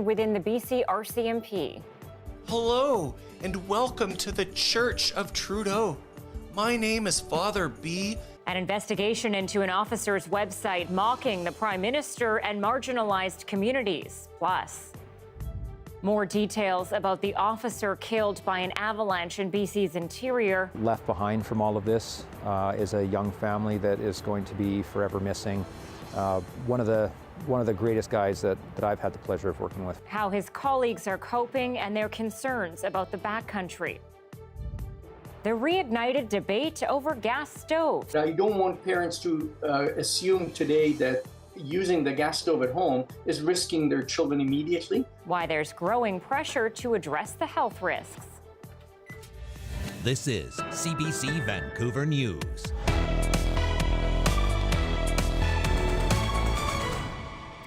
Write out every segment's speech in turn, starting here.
within the BC RCMP. Hello, and welcome to the Church of Trudeau. My name is Father B. An investigation into an officer's website mocking the Prime Minister and marginalized communities. Plus, more details about the officer killed by an avalanche in BC's interior. Left behind from all of this is a young family that is going to be forever missing. One of the greatest guys that I've had the pleasure of working with. How his colleagues are coping and their concerns about the backcountry. The reignited debate over gas stoves. I don't want parents to assume today that using the gas stove at home is risking their children immediately. Why there's growing pressure to address the health risks. This is CBC Vancouver News.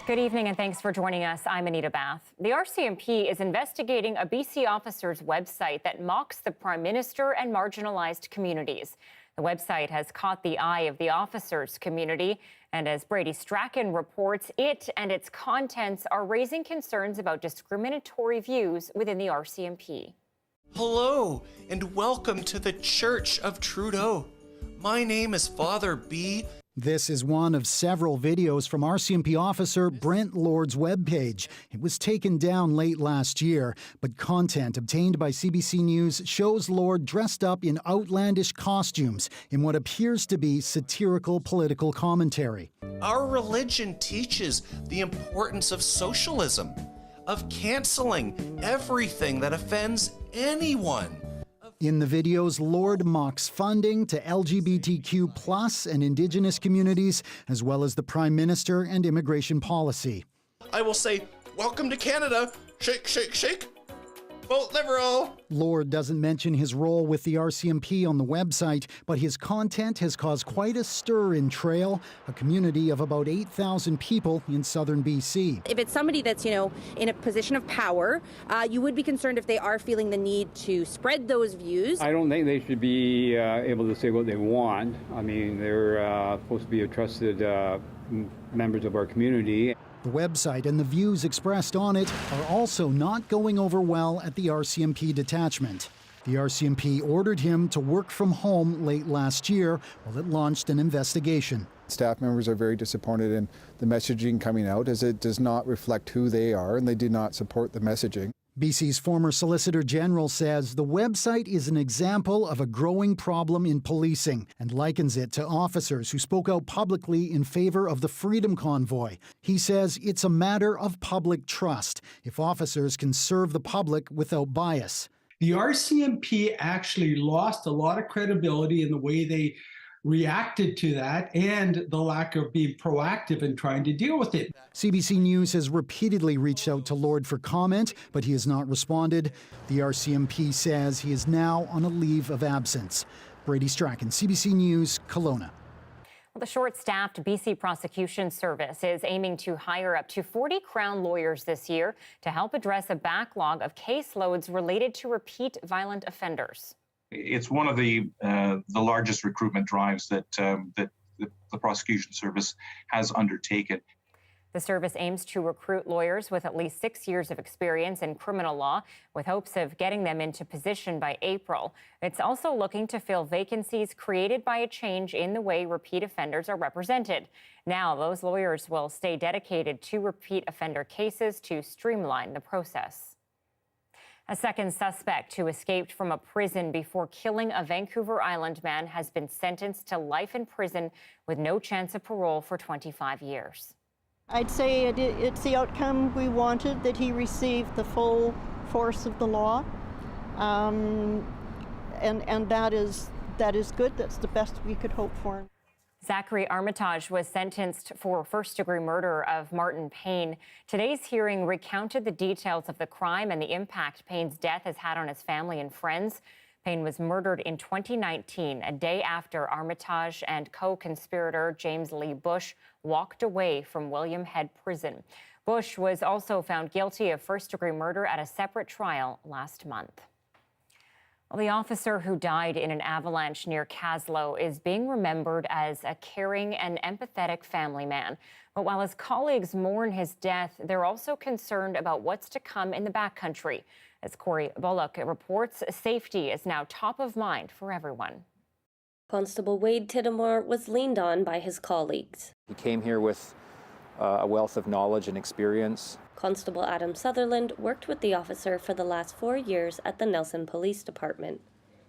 Good evening and thanks for joining us. I'm Anita Bathe. The RCMP is investigating a BC officer's website that mocks the Prime Minister and marginalized communities. The website has caught the eye of the officers' community, and as Brady Strachan reports, it and its contents are raising concerns about discriminatory views within the RCMP. Hello, and welcome to the Church of Trudeau. My name is Father B. This is one of several videos from RCMP officer Brent Lord's webpage. It was taken down late last year, but content obtained by CBC News shows Lord dressed up in outlandish costumes in what appears to be satirical political commentary. Our religion teaches the importance of socialism, of canceling everything that offends anyone. In the videos, Lord mocks funding to LGBTQ plus and Indigenous communities, as well as the Prime Minister and immigration policy. I will say, welcome to Canada. Shake, shake, shake. Vote Liberal. Lord doesn't mention his role with the RCMP on the website, but his content has caused quite a stir in Trail, a community of about 8,000 people in southern BC. If it's somebody that's, in a position of power, you would be concerned if they are feeling the need to spread those views. I don't think they should be able to say what they want. I mean, they're supposed to be a trusted members of our community. The website and the views expressed on it are also not going over well at the RCMP detachment. The RCMP ordered him to work from home late last year while it launched an investigation. Staff members are very disappointed in the messaging coming out, as it does not reflect who they are and they do not support the messaging. BC's former Solicitor General says the website is an example of a growing problem in policing and likens it to officers who spoke out publicly in favor of the Freedom Convoy. He says it's a matter of public trust if officers can serve the public without bias. The RCMP actually lost a lot of credibility in the way they reacted to that and the lack of being proactive in trying to deal with it. CBC News has repeatedly reached out to Lord for comment, but he has not responded. The RCMP says he is now on a leave of absence. Brady Strachan, CBC News, Kelowna. Well, the short-staffed BC Prosecution Service is aiming to hire up to 40 Crown lawyers this year to help address a backlog of caseloads related to repeat violent offenders. It's one of the largest recruitment drives that the prosecution service has undertaken. The service aims to recruit lawyers with at least 6 years of experience in criminal law, with hopes of getting them into position by April. It's also looking to fill vacancies created by a change in the way repeat offenders are represented. Now, those lawyers will stay dedicated to repeat offender cases to streamline the process. A second suspect who escaped from a prison before killing a Vancouver Island man has been sentenced to life in prison with no chance of parole for 25 years. I'd say it's the outcome we wanted, that he received the full force of the law, and that is good. That's the best we could hope for. Zachary Armitage was sentenced for first-degree murder of Martin Payne. Today's hearing recounted the details of the crime and the impact Payne's death has had on his family and friends. Payne was murdered in 2019, a day after Armitage and co-conspirator James Lee Bush walked away from William Head Prison. Bush was also found guilty of first-degree murder at a separate trial last month. Well, the officer who died in an avalanche near Kaslo is being remembered as a caring and empathetic family man. But while his colleagues mourn his death, they're also concerned about what's to come in the backcountry. As Corey Bullock reports, safety is now top of mind for everyone. Constable Wade Tiddamore was leaned on by his colleagues. He came here with a wealth of knowledge and experience. Constable Adam Sutherland worked with the officer for the last 4 years at the Nelson Police Department.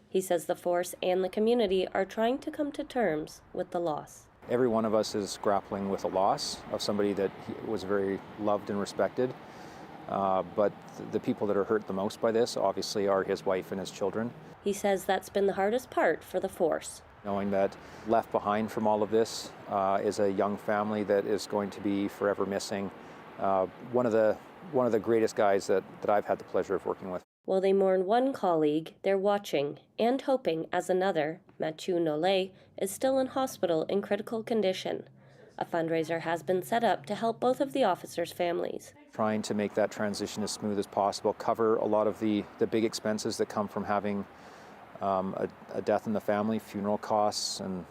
He says the force and the community are trying to come to terms with the loss. Every one of us is grappling with a loss of somebody that was very loved and respected. But the people that are hurt the most by this, obviously, are his wife and his children. He says that's been the hardest part for the force. Knowing that left behind from all of this is a young family that is going to be forever missing one of the greatest guys that I've had the pleasure of working with. While they mourn one colleague, they're watching and hoping as another, Mathieu Nollet, is still in hospital in critical condition. A fundraiser has been set up to help both of the officers' families. Trying to make that transition as smooth as possible, cover a lot of the big expenses that come from having a death in the family, funeral costs, and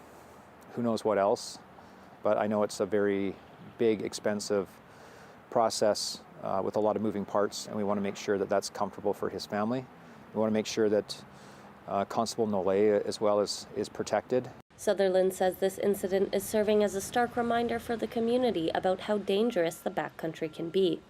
who knows what else. But I know it's a very big, expensive process with a lot of moving parts, and we want to make sure that that's comfortable for his family. We want to make sure that Constable Nollet as well is protected. Sutherland says this incident is serving as a stark reminder for the community about how dangerous the backcountry can be.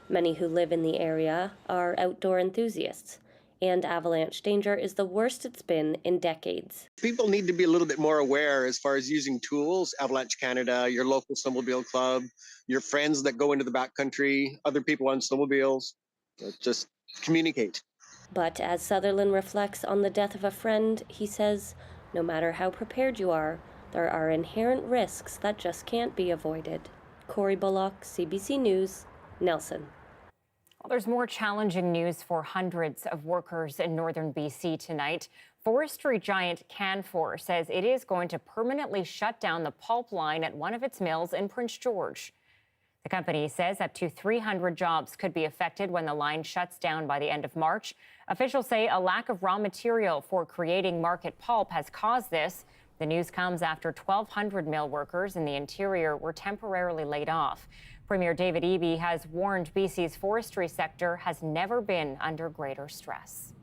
Many who live in the area are outdoor enthusiasts, and avalanche danger is the worst it's been in decades. People need to be a little bit more aware as far as using tools. Avalanche Canada, your local snowmobile club, your friends that go into the backcountry, other people on snowmobiles. Just communicate. But as Sutherland reflects on the death of a friend, he says, no matter how prepared you are, there are inherent risks that just can't be avoided. Corey Bullock, CBC News, Nelson. Well, there's more challenging news for hundreds of workers in northern BC tonight. Forestry giant Canfor says it is going to permanently shut down the pulp line at one of its mills in Prince George. The company says up to 300 jobs could be affected when the line shuts down by the end of March. Officials say a lack of raw material for creating market pulp has caused this. The news comes after 1,200 mill workers in the interior were temporarily laid off. Premier David Eby has warned BC's forestry sector has never been under greater stress.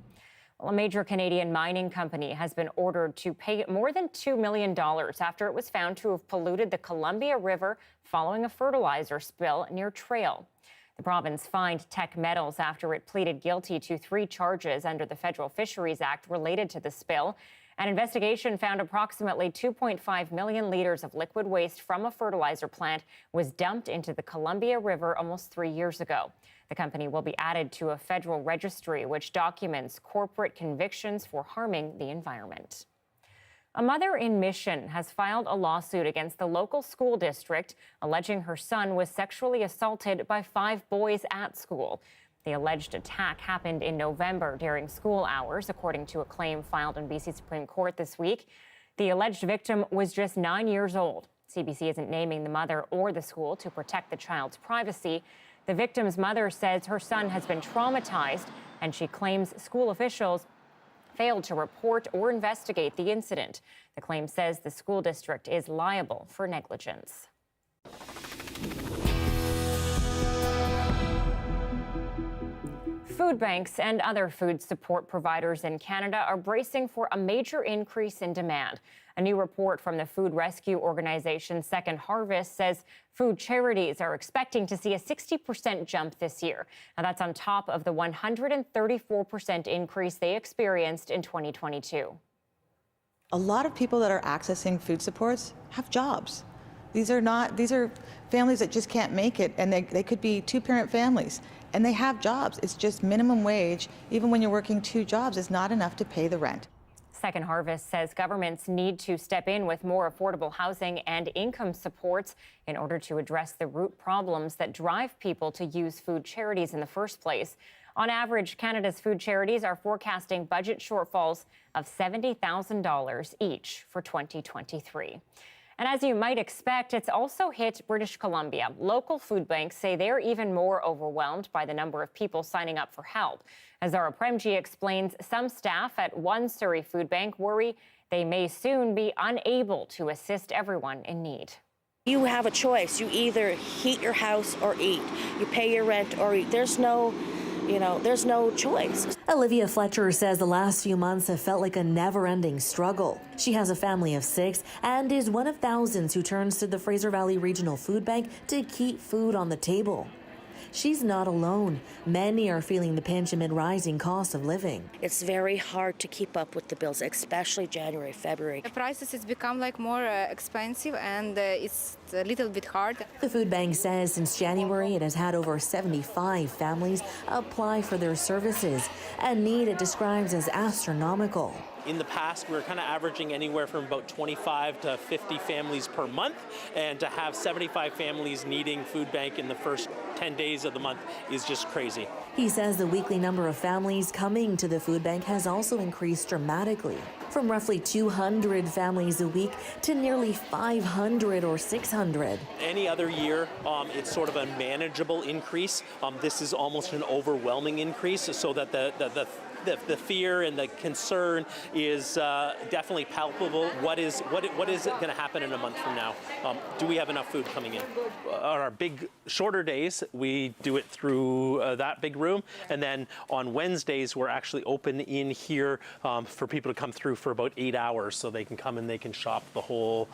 Well, a major Canadian mining company has been ordered to pay more than $2 million after it was found to have polluted the Columbia River following a fertilizer spill near Trail. The province fined Teck Metals after it pleaded guilty to 3 charges under the Federal Fisheries Act related to the spill. An investigation found approximately 2.5 million liters of liquid waste from a fertilizer plant was dumped into the Columbia River almost 3 years ago. The company will be added to a federal registry which documents corporate convictions for harming the environment. A mother in Mission has filed a lawsuit against the local school district, alleging her son was sexually assaulted by 5 boys at school. The alleged attack happened in November during school hours, according to a claim filed in BC Supreme Court this week. The alleged victim was just 9 years old. CBC isn't naming the mother or the school to protect the child's privacy. The victim's mother says her son has been traumatized, and she claims school officials failed to report or investigate the incident. The claim says the school district is liable for negligence. Food banks and other food support providers in Canada are bracing for a major increase in demand. A new report from the food rescue organization Second Harvest says food charities are expecting to see a 60% jump this year. Now, that's on top of the 134% increase they experienced in 2022. A lot of people that are accessing food supports have jobs. These are families that just can't make it, and they could be 2-parent families, and they have jobs. It's just minimum wage. Even when you're working 2 jobs, it's not enough to pay the rent. Second Harvest says governments need to step in with more affordable housing and income supports in order to address the root problems that drive people to use food charities in the first place. On average, Canada's food charities are forecasting budget shortfalls of $70,000 each for 2023. And as you might expect, it's also hit British Columbia. Local food banks say they're even more overwhelmed by the number of people signing up for help. As Zara Premji explains, some staff at one Surrey food bank worry they may soon be unable to assist everyone in need. You have a choice. You either heat your house or eat. You pay your rent or eat. There's no choice. Olivia Fletcher says the last few months have felt like a never-ending struggle. She has a family of 6 and is one of thousands who turns to the Fraser Valley Regional Food Bank to keep food on the table. She's not alone. Many are feeling the pinch amid rising costs of living. It's very hard to keep up with the bills, especially January, February. The prices has become more expensive, and it's a little bit hard. The food bank says since January it has had over 75 families apply for their services, a need it describes as astronomical. In the past, we were kind of averaging anywhere from about 25 to 50 families per month, and to have 75 families needing food bank in the first 10 days of the month is just crazy. He says the weekly number of families coming to the food bank has also increased dramatically, from roughly 200 families a week to nearly 500 or 600. Any other year, it's sort of a manageable increase. This is almost an overwhelming increase, so that the fear and the concern is definitely palpable. What is going to happen in a month from now? Do we have enough food coming in? On our big shorter days, we do it through that big room, and then on Wednesdays we're actually open in here for people to come through for about 8 hours, so they can come and they can shop the whole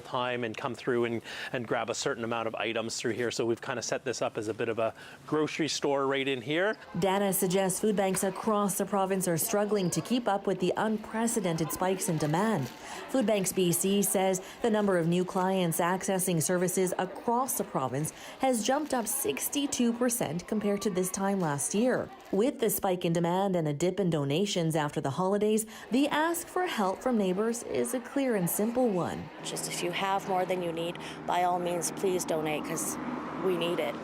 time and come through and grab a certain amount of items through here. So we've kind of set this up as a bit of a grocery store right in here. Data suggests food banks across the province are struggling to keep up with the unprecedented spikes in demand. Food Banks BC says the number of new clients accessing services across the province has jumped up 62% compared to this time last year. With the spike in demand and a dip in donations after the holidays, the ask for help from neighbors is a clear and simple one. Just if you have more than you need, by all means, please donate, because we need it.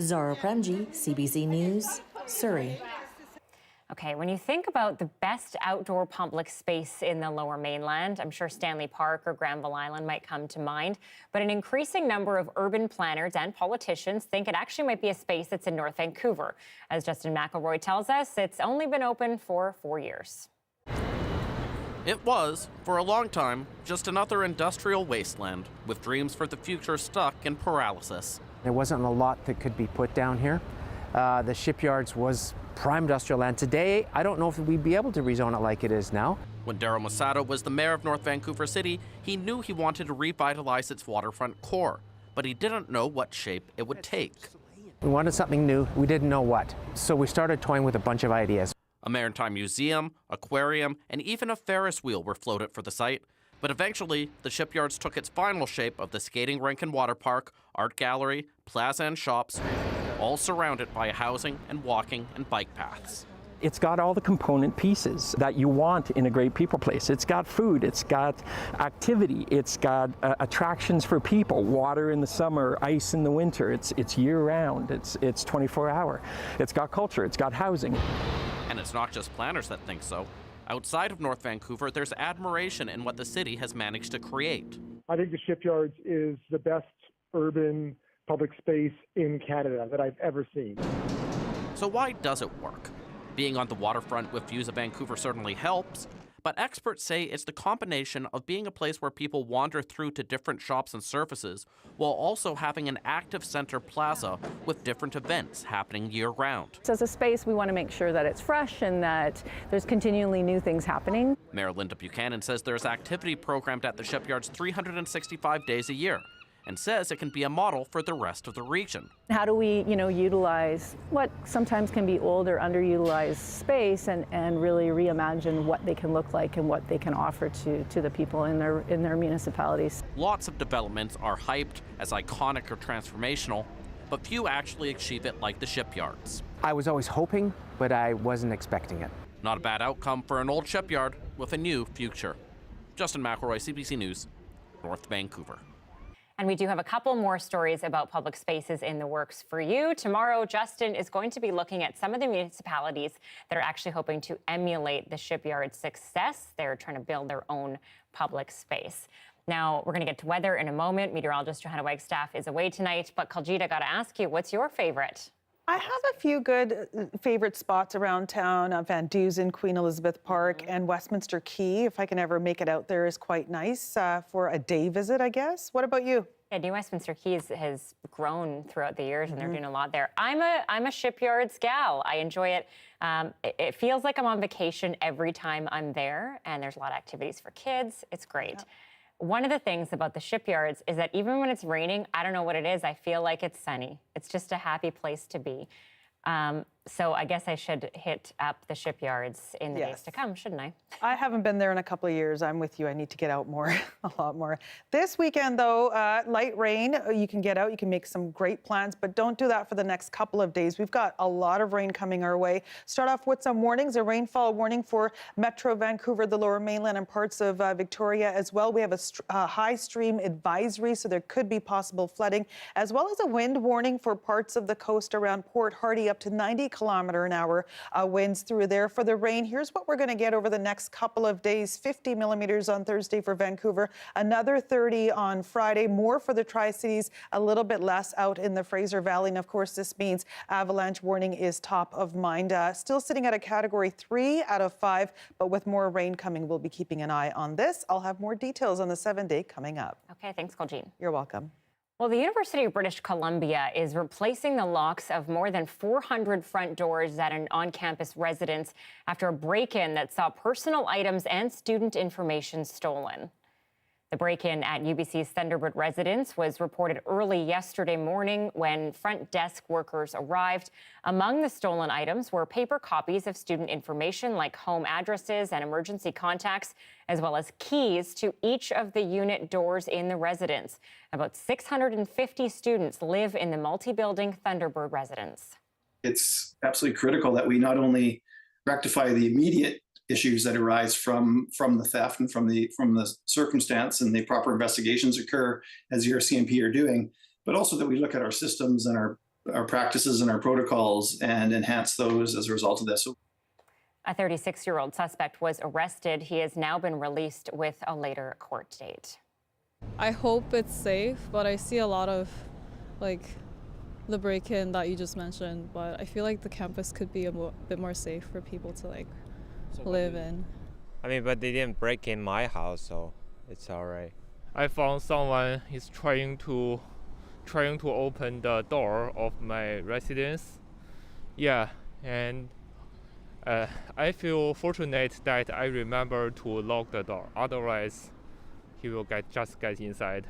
Zara Premji, CBC News, Surrey. Okay, when you think about the best outdoor public space in the Lower Mainland, I'm sure Stanley Park or Granville Island might come to mind, but an increasing number of urban planners and politicians think it actually might be a space that's in North Vancouver. As Justin McElroy tells us, it's only been open for 4 years. It was, for a long time, just another industrial wasteland, with dreams for the future stuck in paralysis. There wasn't a lot that could be put down here. The shipyards was prime industrial land. Today, I don't know if we'd be able to rezone it like it is now. When Daryl Masato was the mayor of North Vancouver City, he knew he wanted to revitalize its waterfront core, but he didn't know what shape it would take. We wanted something new. We didn't know what. So we started toying with a bunch of ideas. A maritime museum, aquarium, and even a Ferris wheel were floated for the site. But eventually, the shipyards took its final shape of the skating rink and water park, art gallery, plaza and shops, all surrounded by housing and walking and bike paths. It's got all the component pieces that you want in a great people place. It's got food, it's got activity, it's got attractions for people, water in the summer, ice in the winter, it's year-round, it's 24-hour. It's got culture, it's got housing. And it's not just planners that think so. Outside of North Vancouver, there's admiration in what the city has managed to create. I think the Shipyards is the best urban public space in Canada that I've ever seen. So why does it work? Being on the waterfront with views of Vancouver certainly helps, but experts say it's the combination of being a place where people wander through to different shops and surfaces, while also having an active center plaza with different events happening year-round. So as a space, we want to make sure that it's fresh and that there's continually new things happening. Mayor Linda Buchanan says there's activity programmed at the shipyards 365 days a year, and says it can be a model for the rest of the region. How do we, utilize what sometimes can be old or underutilized space and really reimagine what they can look like and what they can offer to the people in their municipalities? Lots of developments are hyped as iconic or transformational, but few actually achieve it like the shipyards. I was always hoping, but I wasn't expecting it. Not a bad outcome for an old shipyard with a new future. Justin McElroy, CBC News, North Vancouver. And we do have a couple more stories about public spaces in the works for you. Tomorrow, Justin is going to be looking at some of the municipalities that are actually hoping to emulate the shipyard's success. They're trying to build their own public space. Now, we're going to get to weather in a moment. Meteorologist Johanna Wagstaff is away tonight. But Kuljeet, I got to ask you, what's your favorite? I have a few good favorite spots around town. Van Dusen, Queen Elizabeth Park, and Westminster Quay. If I can ever make it out there, is quite nice for a day visit, I guess. What about you? Yeah, New Westminster Quay has grown throughout the years, and they're doing a lot there. I'm a Shipyards gal. I enjoy it. It feels like I'm on vacation every time I'm there, and there's a lot of activities for kids. It's great. Yeah. One of the things about the Shipyards is that even when it's raining, I don't know what it is, I feel like it's sunny. It's just a happy place to be. So I guess I should hit up the Shipyards in the days to come, shouldn't I? I haven't been there in a couple of years. I'm with you. I need to get out more, a lot more. This weekend, though, light rain. You can get out. You can make some great plans, but don't do that for the next couple of days. We've got a lot of rain coming our way. Start off with some warnings. A rainfall warning for Metro Vancouver, the Lower Mainland, and parts of Victoria as well. We have a high stream advisory, so there could be possible flooding, as well as a wind warning for parts of the coast around Port Hardy, up to 90-kilometer-an-hour winds through there. For the rain, here's what we're going to get over the next couple of days. 50 millimeters on Thursday for Vancouver, another 30 on Friday, more for the Tri-Cities, a little bit less out in the Fraser Valley. And of course, this means avalanche warning is top of mind. Still sitting at a category 3 out of 5, but with more rain coming, we'll be keeping an eye on this. I'll have more details on the 7-day coming up. Okay, thanks, Kuljeet. You're welcome. Well, the University of British Columbia is replacing the locks of more than 400 front doors at an on-campus residence after a break-in that saw personal items and student information stolen. The break-in at UBC's Thunderbird residence was reported early yesterday morning when front desk workers arrived. Among the stolen items were paper copies of student information like home addresses and emergency contacts, as well as keys to each of the unit doors in the residence. About 650 students live in the multi-building Thunderbird residence. It's absolutely critical that we not only rectify the immediate issues that arise from the theft and from the circumstance, and the proper investigations occur as the RCMP are doing, but also that we look at our systems and our practices and our protocols and enhance those as a result of this. A 36-year-old suspect was arrested. He has now been released with a later court date. I hope it's safe, but I see a lot of the break-in that you just mentioned, but I feel like the campus could be a bit more safe for people to live in. I mean, but they didn't break in my house, so it's all right. I found someone is trying to open the door of my residence. Yeah, and I feel fortunate that I remember to lock the door. Otherwise, he will just get inside.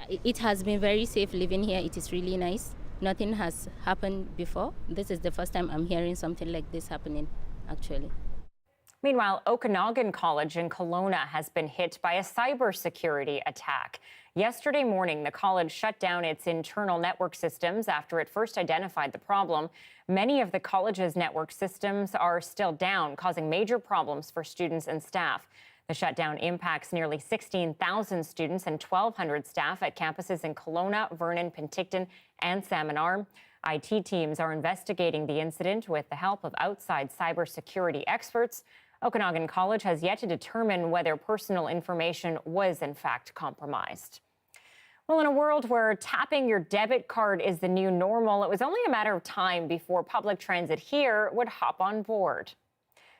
It has been very safe living here. It is really nice. Nothing has happened before. This is the first time I'm hearing something like this happening, actually. Meanwhile, Okanagan College in Kelowna has been hit by a cybersecurity attack. Yesterday morning, the college shut down its internal network systems after it first identified the problem. Many of the college's network systems are still down, causing major problems for students and staff. The shutdown impacts nearly 16,000 students and 1,200 staff at campuses in Kelowna, Vernon, Penticton, and Salmon Arm. IT teams are investigating the incident with the help of outside cybersecurity experts. Okanagan College has yet to determine whether personal information was in fact compromised. Well, in a world where tapping your debit card is the new normal, it was only a matter of time before public transit here would hop on board.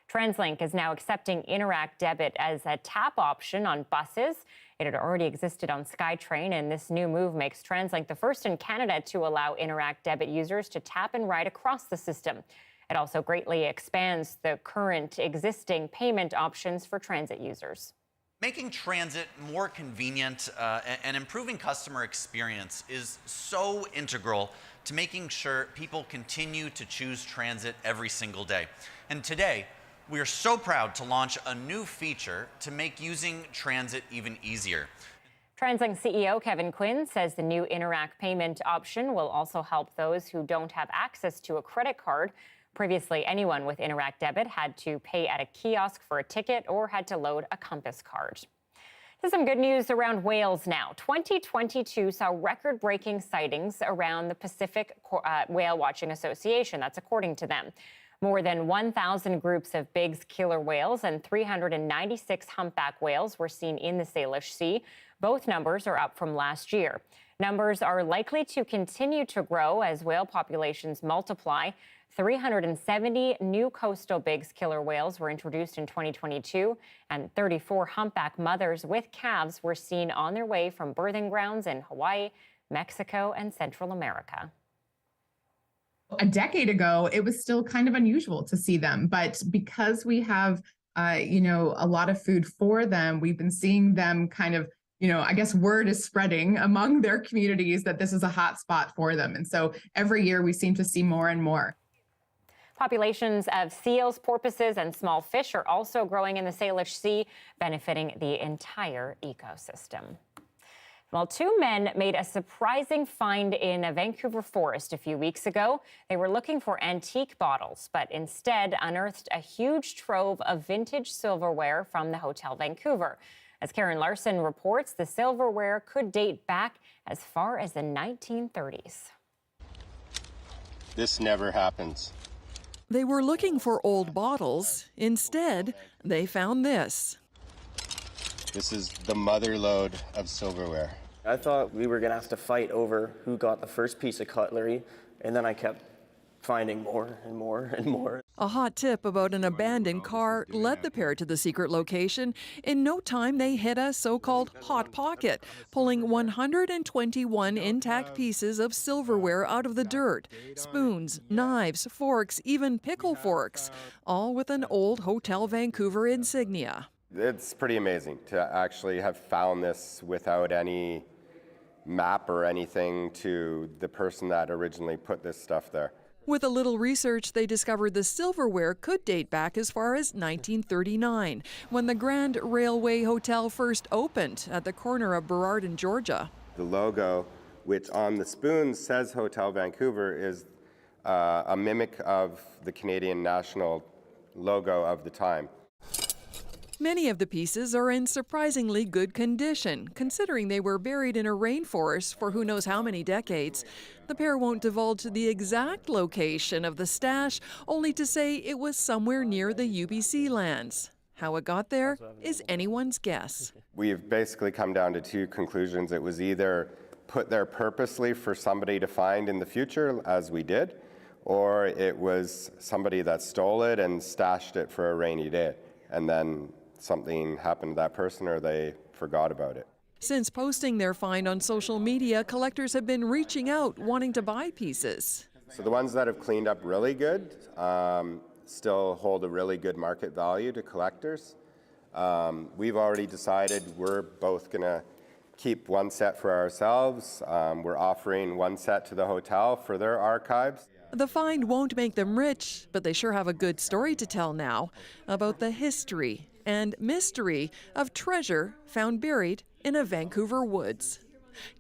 TransLink is now accepting Interact Debit as a tap option on buses. It had already existed on SkyTrain, and this new move makes TransLink the first in Canada to allow Interact Debit users to tap and ride across the system. It also greatly expands the current existing payment options for transit users. Making transit more convenient and improving customer experience is so integral to making sure people continue to choose transit every single day. And today, we are so proud to launch a new feature to make using transit even easier. TransLink CEO Kevin Quinn says the new Interact payment option will also help those who don't have access to a credit card. Previously, anyone with Interact Debit had to pay at a kiosk for a ticket or had to load a Compass card. Some good news around whales now. 2022 saw record-breaking sightings around the Pacific Whale Watching Association. That's according to them. More than 1,000 groups of big killer whales and 396 humpback whales were seen in the Salish Sea. Both numbers are up from last year. Numbers are likely to continue to grow as whale populations multiply. 370 new coastal big killer whales were introduced in 2022, and 34 humpback mothers with calves were seen on their way from birthing grounds in Hawaii, Mexico, and Central America. A decade ago, it was still kind of unusual to see them, but because we have, a lot of food for them, we've been seeing them kind of, I guess word is spreading among their communities that this is a hot spot for them. And so every year we seem to see more and more. Populations of seals, porpoises, and small fish are also growing in the Salish Sea, benefiting the entire ecosystem. Well, two men made a surprising find in a Vancouver forest a few weeks ago. They were looking for antique bottles, but instead unearthed a huge trove of vintage silverware from the Hotel Vancouver. As Karen Larson reports, the silverware could date back as far as the 1930s. This never happens. They were looking for old bottles. Instead, they found this. This is the mother lode of silverware. I thought we were going to have to fight over who got the first piece of cutlery, and then I kept finding more and more and more. A hot tip about an abandoned car led the pair to the secret location. In no time, they hit a so-called hot pocket, pulling 121 intact pieces of silverware out of the dirt. Spoons, knives, forks, even pickle forks, all with an old Hotel Vancouver insignia. It's pretty amazing to actually have found this without any map or anything to the person that originally put this stuff there. With a little research, they discovered the silverware could date back as far as 1939, when the Grand Railway Hotel first opened at the corner of Burrard and Georgia. The logo, which on the spoons says Hotel Vancouver, is a mimic of the Canadian national logo of the time. Many of the pieces are in surprisingly good condition, considering they were buried in a rainforest for who knows how many decades. The pair won't divulge the exact location of the stash, only to say it was somewhere near the UBC lands. How it got there is anyone's guess. We've basically come down to two conclusions. It was either put there purposely for somebody to find in the future, as we did, or it was somebody that stole it and stashed it for a rainy day, and then something happened to that person or they forgot about it. Since posting their find on social media, collectors have been reaching out wanting to buy pieces. So the ones that have cleaned up really good still hold a really good market value to collectors. We've already decided we're both going to keep one set for ourselves. We're offering one set to the hotel for their archives. The find won't make them rich, but they sure have a good story to tell now about the history and mystery of treasure found buried in a Vancouver woods.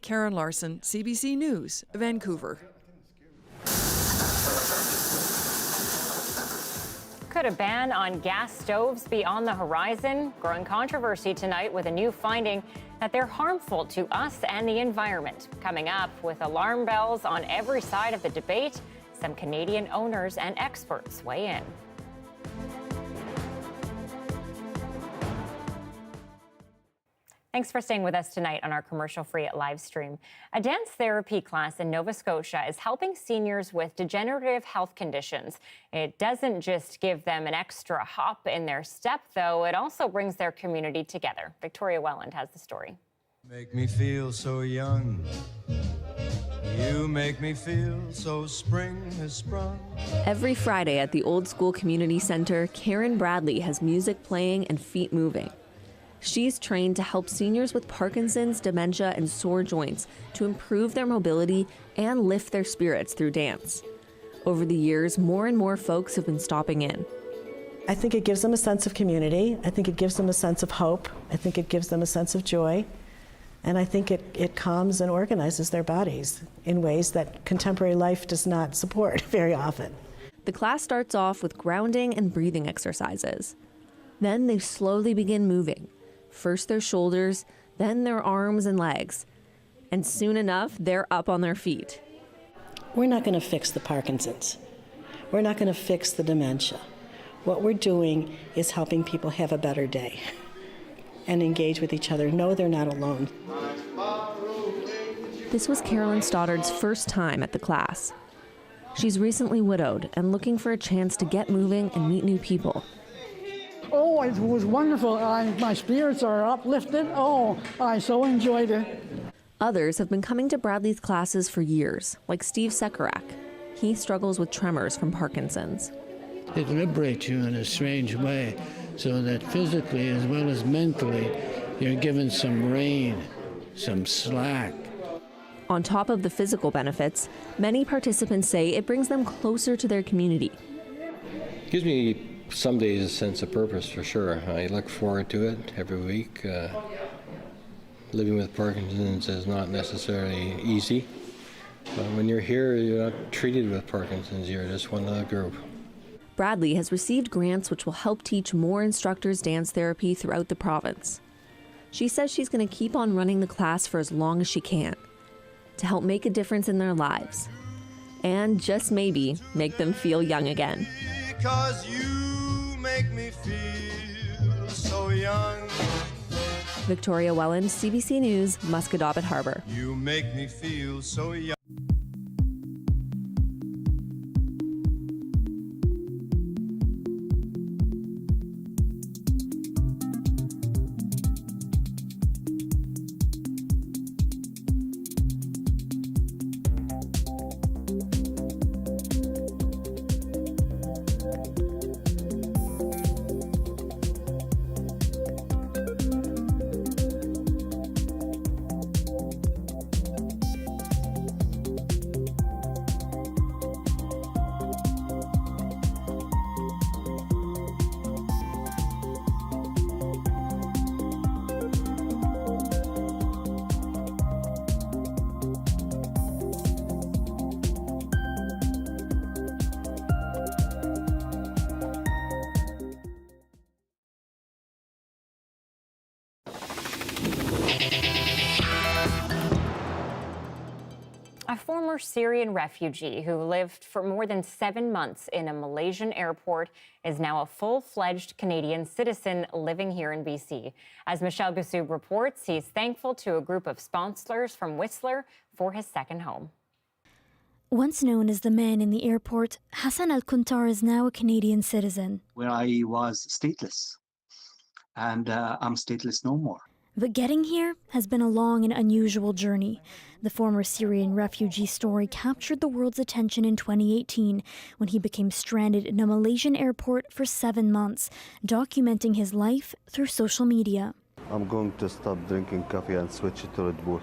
Karen Larson, CBC News, Vancouver. Could a ban on gas stoves be on the horizon? Growing controversy tonight with a new finding that they're harmful to us and the environment. Coming up, with alarm bells on every side of the debate, some Canadian owners and experts weigh in. Thanks for staying with us tonight on our commercial-free live stream. A dance therapy class in Nova Scotia is helping seniors with degenerative health conditions. It doesn't just give them an extra hop in their step, though. It also brings their community together. Victoria Welland has the story. Make me feel so young. You make me feel so spring has sprung. Every Friday at the Old School Community Center, Karen Bradley has music playing and feet moving. She's trained to help seniors with Parkinson's, dementia, and sore joints to improve their mobility and lift their spirits through dance. Over the years, more and more folks have been stopping in. I think it gives them a sense of community. I think it gives them a sense of hope. I think it gives them a sense of joy. And I think it calms and organizes their bodies in ways that contemporary life does not support very often. The class starts off with grounding and breathing exercises. Then they slowly begin moving. First their shoulders, then their arms and legs. And soon enough, they're up on their feet. We're not going to fix the Parkinson's. We're not going to fix the dementia. What we're doing is helping people have a better day and engage with each other. Know they're not alone. This was Carolyn Stoddard's first time at the class. She's recently widowed and looking for a chance to get moving and meet new people. Oh, it was wonderful. My spirits are uplifted. Oh, I so enjoyed it. Others have been coming to Bradley's classes for years, like Steve Sekarak. He struggles with tremors from Parkinson's. It liberates you in a strange way, so that physically as well as mentally, you're given some rein, some slack. On top of the physical benefits, many participants say it brings them closer to their community. Gives me some days a sense of purpose, for sure. I look forward to it every week. Living with Parkinson's is not necessarily easy. But when you're here, you're not treated with Parkinson's, you're just one of the group. Bradley has received grants which will help teach more instructors dance therapy throughout the province. She says she's going to keep on running the class for as long as she can, to help make a difference in their lives. And just maybe make them feel young again. Because you make me feel so young. Victoria Welland, CBC News, Musquodoboit Harbour. You make me feel so young. A former Syrian refugee who lived for more than 7 months in a Malaysian airport is now a full-fledged Canadian citizen living here in BC. As Michelle Gussoub reports, he's thankful to a group of sponsors from Whistler for his second home. Once known as the man in the airport, Hassan Al-Kuntar is now a Canadian citizen. Where I was stateless, and I'm stateless no more. But getting here has been a long and unusual journey. The former Syrian refugee story captured the world's attention in 2018 when he became stranded in a Malaysian airport for 7 months, documenting his life through social media. I'm going to stop drinking coffee and switch it to Red Bull.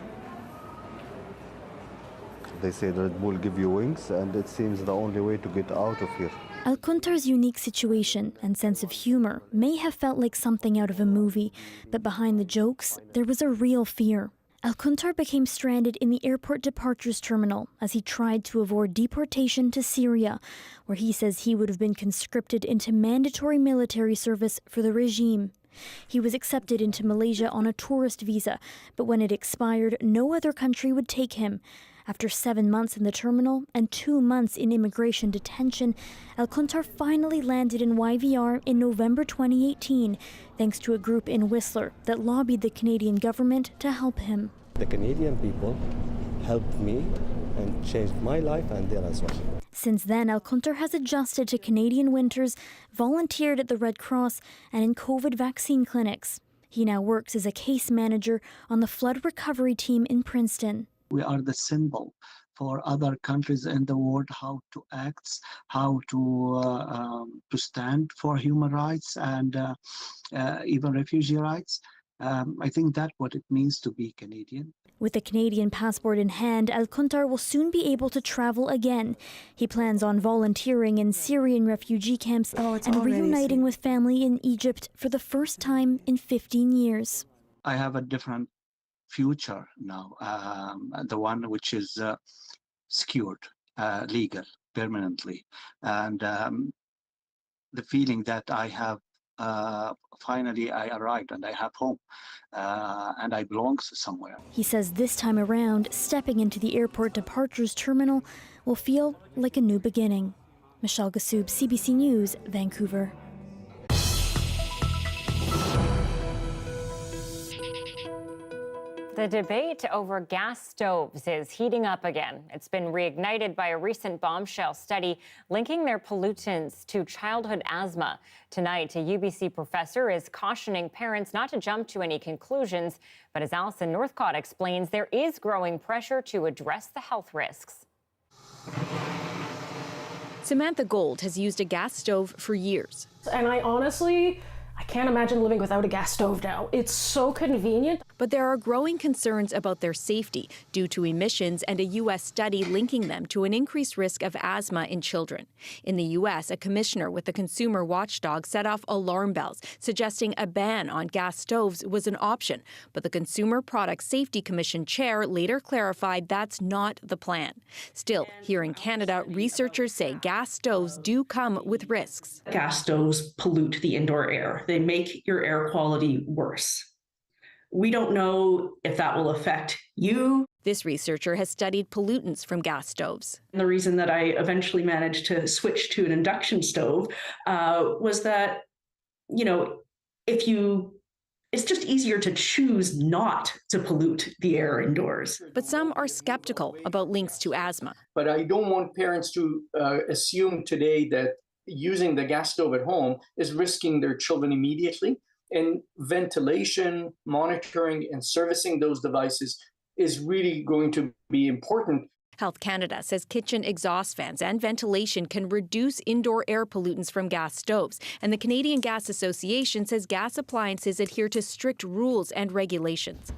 They say Red Bull give you wings, and it seems the only way to get out of here. Al-Kuntar's unique situation and sense of humor may have felt like something out of a movie, but behind the jokes, there was a real fear. Al-Kuntar became stranded in the airport departures terminal as he tried to avoid deportation to Syria, where he says he would have been conscripted into mandatory military service for the regime. He was accepted into Malaysia on a tourist visa, but when it expired, no other country would take him. After 7 months in the terminal and 2 months in immigration detention, Al-Kuntar finally landed in YVR in November 2018, thanks to a group in Whistler that lobbied the Canadian government to help him. The Canadian people helped me and changed my life and theirs as well. Since then, Al-Kuntar has adjusted to Canadian winters, volunteered at the Red Cross and in COVID vaccine clinics. He now works as a case manager on the flood recovery team in Princeton. We are the symbol for other countries in the world how to act, how to stand for human rights and even refugee rights. I think that's what it means to be Canadian. With a Canadian passport in hand, Al-Kuntar will soon be able to travel again. He plans on volunteering in Syrian refugee camps and reuniting with family in Egypt for the first time in 15 years. I have a different future now, the one which is secured, legal, permanently. And the feeling that I have finally I arrived and I have home and I belong somewhere. He says this time around, stepping into the airport departures terminal will feel like a new beginning. Michelle Gassoub, CBC News, Vancouver. The debate over gas stoves is heating up again. It's been reignited by a recent bombshell study linking their pollutants to childhood asthma. Tonight, a UBC professor is cautioning parents not to jump to any conclusions, but as Alison Northcott explains, there is growing pressure to address the health risks. Samantha Gold has used a gas stove for years. And I can't imagine living without a gas stove now. It's so convenient. But there are growing concerns about their safety due to emissions and a U.S. study linking them to an increased risk of asthma in children. In the U.S., a commissioner with the consumer watchdog set off alarm bells, suggesting a ban on gas stoves was an option. But the Consumer Product Safety Commission chair later clarified that's not the plan. Still, here in Canada, researchers say gas stoves do come with risks. Gas stoves pollute the indoor air. They make your air quality worse. We don't know if that will affect you. This researcher has studied pollutants from gas stoves. And the reason that I eventually managed to switch to an induction stove was that, it's just easier to choose not to pollute the air indoors. But some are skeptical about links to asthma. But I don't want parents to assume today that using the gas stove at home is risking their children immediately. And ventilation, monitoring, and servicing those devices is really going to be important. Health Canada says kitchen exhaust fans and ventilation can reduce indoor air pollutants from gas stoves. And the Canadian Gas Association says gas appliances adhere to strict rules and regulations.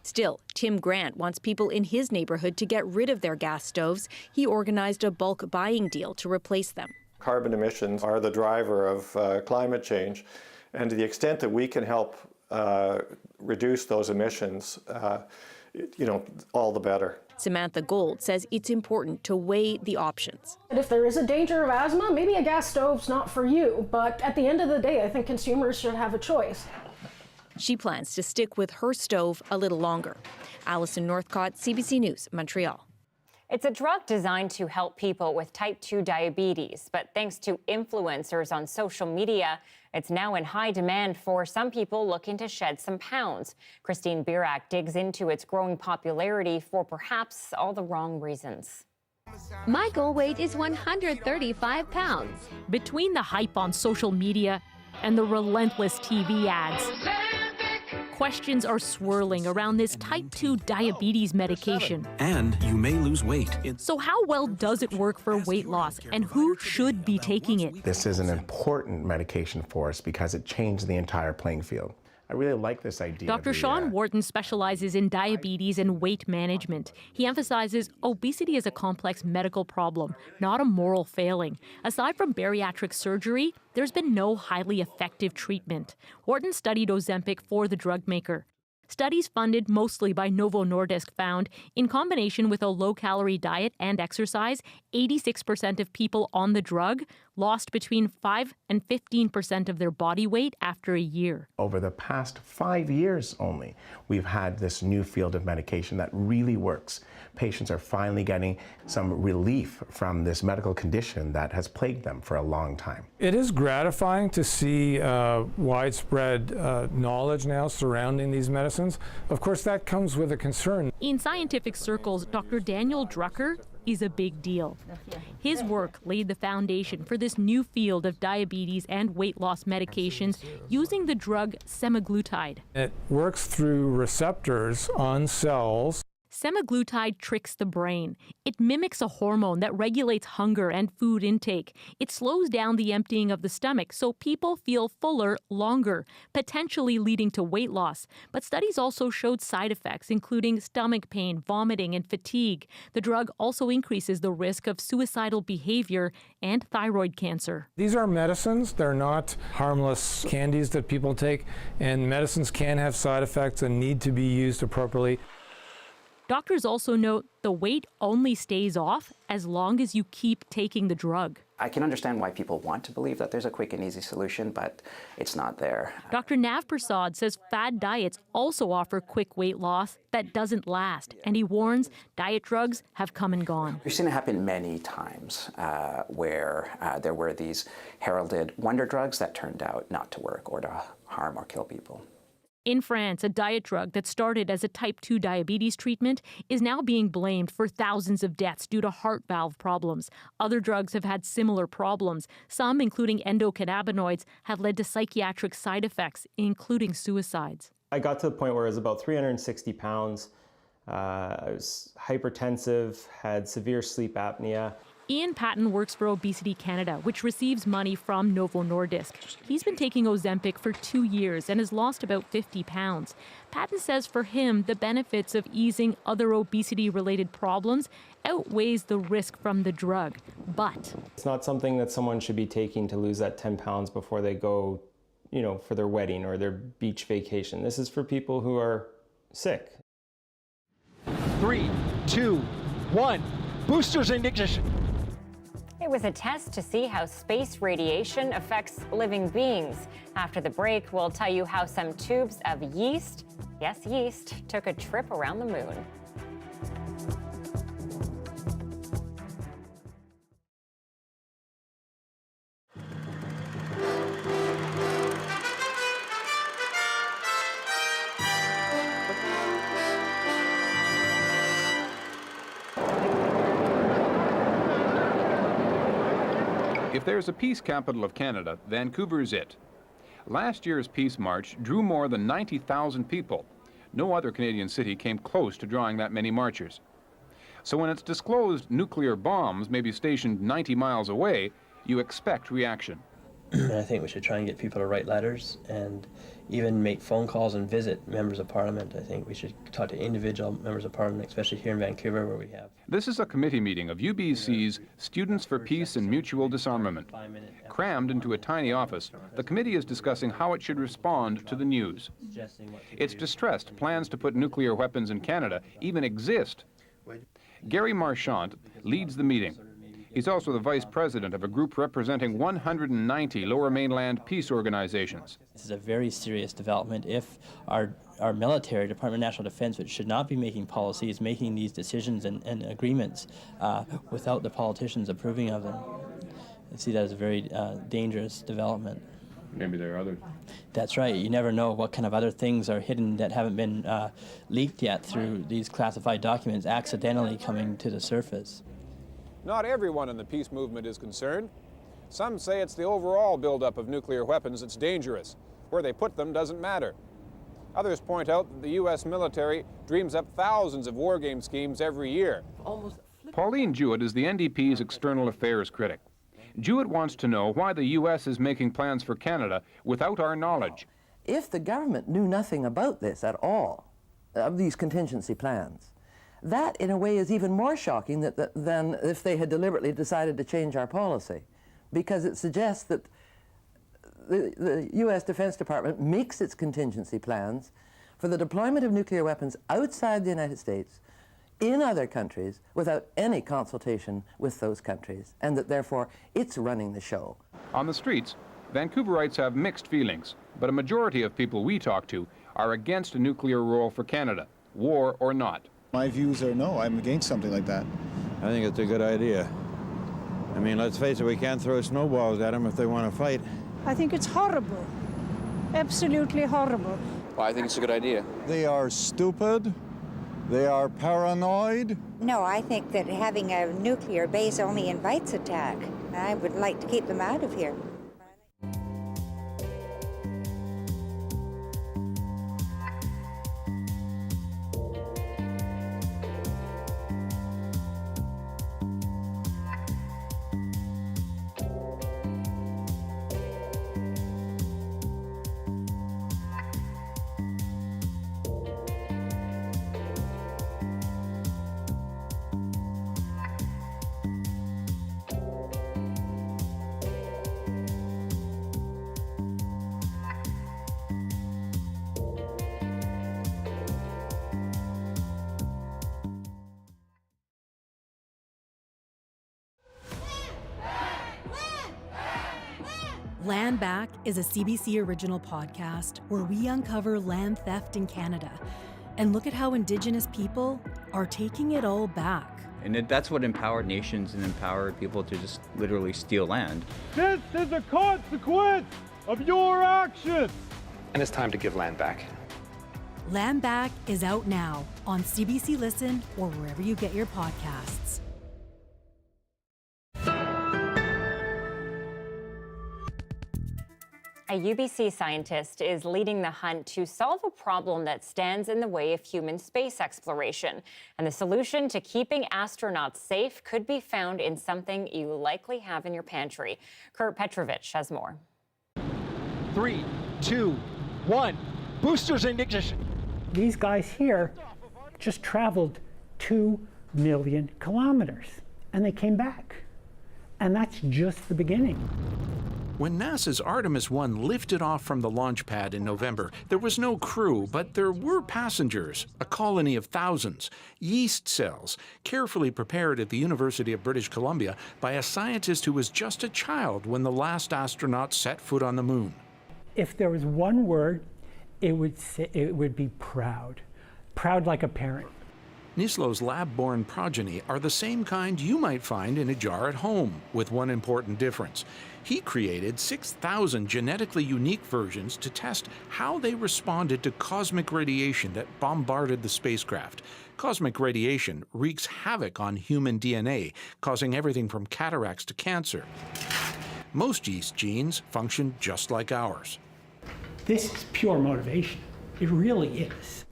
Still, Tim Grant wants people in his neighborhood to get rid of their gas stoves. He organized a bulk buying deal to replace them. Carbon emissions are the driver of climate change. And to the extent that we can help reduce those emissions, all the better. Samantha Gold says it's important to weigh the options. And if there is a danger of asthma, maybe a gas stove's not for you. But at the end of the day, I think consumers should have a choice. She plans to stick with her stove a little longer. Alison Northcott, CBC News, Montreal. It's a drug designed to help people with type 2 diabetes, but thanks to influencers on social media, it's now in high demand for some people looking to shed some pounds. Christine Birak digs into its growing popularity for perhaps all the wrong reasons. My goal weight is 135 pounds. Between the hype on social media and the relentless TV ads, questions are swirling around this type 2 diabetes medication. And you may lose weight. So how well does it work for weight loss, and who should be taking it? This is an important medication for us because it changed the entire playing field. I really like this idea. Dr. Sean Wharton specializes in diabetes and weight management. He emphasizes obesity is a complex medical problem, not a moral failing. Aside from bariatric surgery, there's been no highly effective treatment. Wharton studied Ozempic for the drug maker. Studies funded mostly by Novo Nordisk found, in combination with a low-calorie diet and exercise, 86% of people on the drug lost between 5 and 15% of their body weight after a year. Over the past 5 years only, we've had this new field of medication that really works. Patients are finally getting some relief from this medical condition that has plagued them for a long time. It is gratifying to see widespread knowledge now surrounding these medicines. Of course, that comes with a concern. In scientific circles, Dr. Daniel Drucker is a big deal. His work laid the foundation for this new field of diabetes and weight loss medications using the drug semaglutide. It works through receptors on cells. Semaglutide tricks the brain. It mimics a hormone that regulates hunger and food intake. It slows down the emptying of the stomach so people feel fuller longer, potentially leading to weight loss. But studies also showed side effects, including stomach pain, vomiting, and fatigue. The drug also increases the risk of suicidal behavior and thyroid cancer. These are medicines. They're not harmless candies that people take, and medicines can have side effects and need to be used appropriately. Doctors also note the weight only stays off as long as you keep taking the drug. I can understand why people want to believe that there's a quick and easy solution, but it's not there. Dr. Nav Prasad says fad diets also offer quick weight loss that doesn't last, and he warns diet drugs have come and gone. We've seen it happen many times where there were these heralded wonder drugs that turned out not to work or to harm or kill people. In France, a diet drug that started as a type 2 diabetes treatment is now being blamed for thousands of deaths due to heart valve problems. Other drugs have had similar problems. Some, including endocannabinoids, have led to psychiatric side effects, including suicides. I got to the point where I was about 360 pounds. I was hypertensive, had severe sleep apnea. Ian Patton works for Obesity Canada, which receives money from Novo Nordisk. He's been taking Ozempic for 2 years and has lost about 50 pounds. Patton says for him, the benefits of easing other obesity-related problems outweighs the risk from the drug. But it's not something that someone should be taking to lose that 10 pounds before they go, for their wedding or their beach vacation. This is for people who are sick. 3, 2, 1. Boosters in ignition. It was a test to see how space radiation affects living beings. After the break, we'll tell you how some tubes of yeast, yes, yeast, took a trip around the moon. If there's a peace capital of Canada, Vancouver's it. Last year's Peace March drew more than 90,000 people. No other Canadian city came close to drawing that many marchers. So when it's disclosed nuclear bombs may be stationed 90 miles away, you expect reaction. And I think we should try and get people to write letters and even make phone calls and visit members of Parliament. I think we should talk to individual members of Parliament, especially here in Vancouver where we have. This is a committee meeting of UBC's Students for Peace and Mutual Disarmament. Crammed into a tiny office, the committee is discussing how it should respond to the news. It's distressed plans to put nuclear weapons in Canada even exist. Gary Marchant leads the meeting. He's also the vice president of a group representing 190 Lower Mainland peace organizations. This is a very serious development if our military, Department of National Defense, which should not be making policies, making these decisions and agreements without the politicians approving of them. I see that as a very dangerous development. Maybe there are others. That's right. You never know what kind of other things are hidden that haven't been leaked yet through these classified documents accidentally coming to the surface. Not everyone in the peace movement is concerned. Some say it's the overall buildup of nuclear weapons that's dangerous. Where they put them doesn't matter. Others point out that the U.S. military dreams up thousands of war game schemes every year. Pauline Jewett is the NDP's external affairs critic. Jewett wants to know why the U.S. is making plans for Canada without our knowledge. If the government knew nothing about this at all, of these contingency plans, that, in a way, is even more shocking than if they had deliberately decided to change our policy, because it suggests that the U.S. Defense Department makes its contingency plans for the deployment of nuclear weapons outside the United States, in other countries, without any consultation with those countries, and that, therefore, it's running the show. On the streets, Vancouverites have mixed feelings, but a majority of people we talk to are against a nuclear role for Canada, war or not. My views are no, I'm against something like that. I think it's a good idea. I mean, let's face it, we can't throw snowballs at them if they want to fight. I think it's horrible. Absolutely horrible. Well, I think it's a good idea. They are stupid. They are paranoid. No, I think that having a nuclear base only invites attack. I would like to keep them out of here. Land Back is a CBC original podcast where we uncover land theft in Canada and look at how Indigenous people are taking it all back. And that's what empowered nations and empowered people to just literally steal land. This is a consequence of your actions. And it's time to give land back. Land Back is out now on CBC Listen or wherever you get your podcasts. A UBC scientist is leading the hunt to solve a problem that stands in the way of human space exploration. And the solution to keeping astronauts safe could be found in something you likely have in your pantry. Kurt Petrovich has more. 3, 2, 1. Boosters in ignition. These guys here just traveled 2 million kilometers and they came back. And that's just the beginning. When NASA's Artemis 1 lifted off from the launch pad in November, there was no crew, but there were passengers, a colony of thousands, yeast cells, carefully prepared at the University of British Columbia by a scientist who was just a child when the last astronaut set foot on the moon. If there was one word, it would be proud. Proud like a parent. Nislo's lab-born progeny are the same kind you might find in a jar at home, with one important difference. He created 6,000 genetically unique versions to test how they responded to cosmic radiation that bombarded the spacecraft. Cosmic radiation wreaks havoc on human DNA, causing everything from cataracts to cancer. Most yeast genes function just like ours. This is pure motivation. It really is.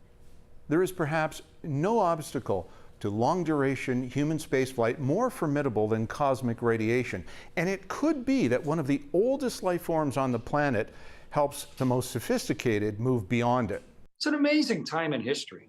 There is perhaps no obstacle to long-duration human spaceflight more formidable than cosmic radiation. And it could be that one of the oldest life forms on the planet helps the most sophisticated move beyond it. It's an amazing time in history.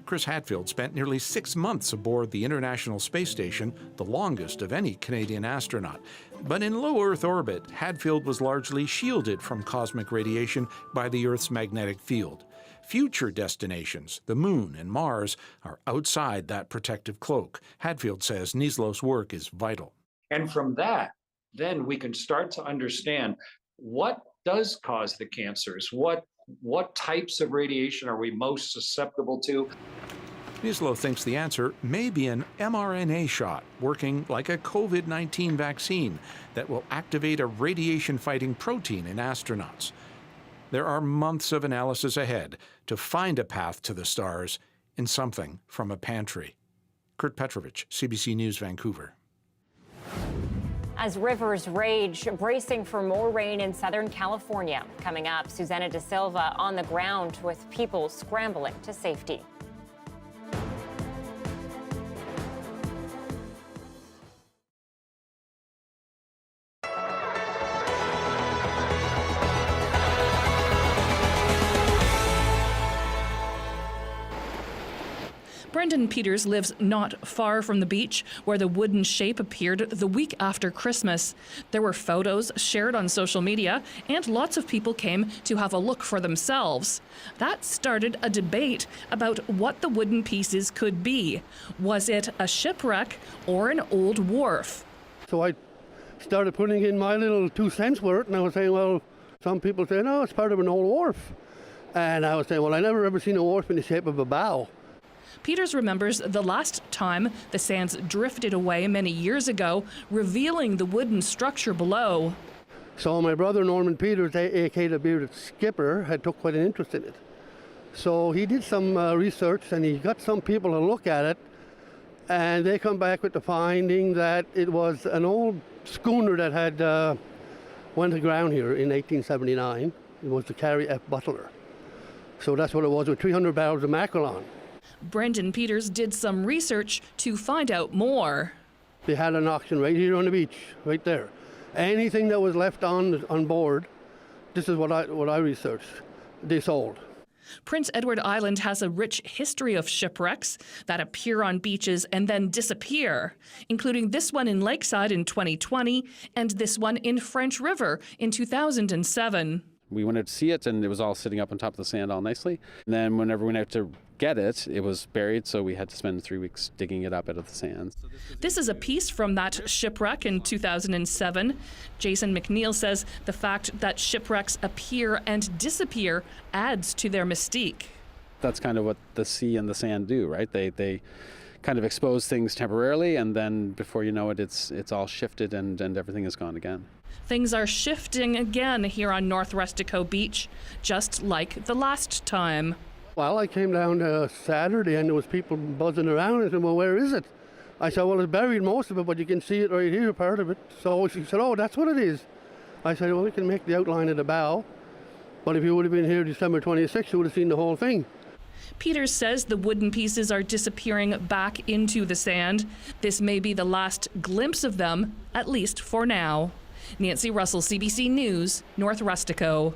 Chris Hadfield spent nearly 6 months aboard the International Space Station, the longest of any Canadian astronaut. But in low Earth orbit, Hadfield was largely shielded from cosmic radiation by the Earth's magnetic field. Future destinations, the Moon and Mars, are outside that protective cloak. Hadfield says Nislo's work is vital. And from that, then we can start to understand what does cause the cancers, what types of radiation are we most susceptible to. Nislo thinks the answer may be an mRNA shot, working like a COVID-19 vaccine that will activate a radiation-fighting protein in astronauts. There are months of analysis ahead to find a path to the stars in something from a pantry. Kurt Petrovich, CBC News, Vancouver. As rivers rage, bracing for more rain in Southern California. Coming up, Susanna De Silva on the ground with people scrambling to safety. Brendan Peters lives not far from the beach where the wooden shape appeared the week after Christmas. There were photos shared on social media, and lots of people came to have a look for themselves. That started a debate about what the wooden pieces could be. Was it a shipwreck or an old wharf? So I started putting in my little 2 cents worth, and I was saying, well, some people say, no, it's part of an old wharf. And I was saying, well, I never ever seen a wharf in the shape of a bow. Peters remembers the last time the sands drifted away many years ago, revealing the wooden structure below. So my brother Norman Peters, a.k.a. the bearded skipper, had took quite an interest in it. So he did some research and he got some people to look at it, and they come back with the finding that it was an old schooner that had went aground here in 1879. It was the Carrie F. Butler. So that's what it was, with 300 barrels of mackerel on. Brendan Peters did some research to find out more. They had an auction right here on the beach, right there. Anything that was left on board, this is what I researched, they sold. Prince Edward Island has a rich history of shipwrecks that appear on beaches and then disappear, including this one in Lakeside in 2020 and this one in French River in 2007. We wanted to see it, and it was all sitting up on top of the sand all nicely. And then whenever we went out to get it. It was buried, so we had to spend 3 weeks digging it up out of the sands. This is a piece from that shipwreck in 2007. Jason McNeil says the fact that shipwrecks appear and disappear adds to their mystique. That's kind of what the sea and the sand do, right? They kind of expose things temporarily, and then before you know it, it's all shifted and everything is gone again. Things are shifting again here on North Rustico Beach, just like the last time. Well, I came down Saturday and there was people buzzing around and said, well, where is it? I said, well, it's buried most of it, but you can see it right here, part of it. So she said, oh, that's what it is. I said, well, we can make the outline of the bow, but if you would have been here December 26th, you would have seen the whole thing. Peters says the wooden pieces are disappearing back into the sand. This may be the last glimpse of them, at least for now. Nancy Russell, CBC News, North Rustico.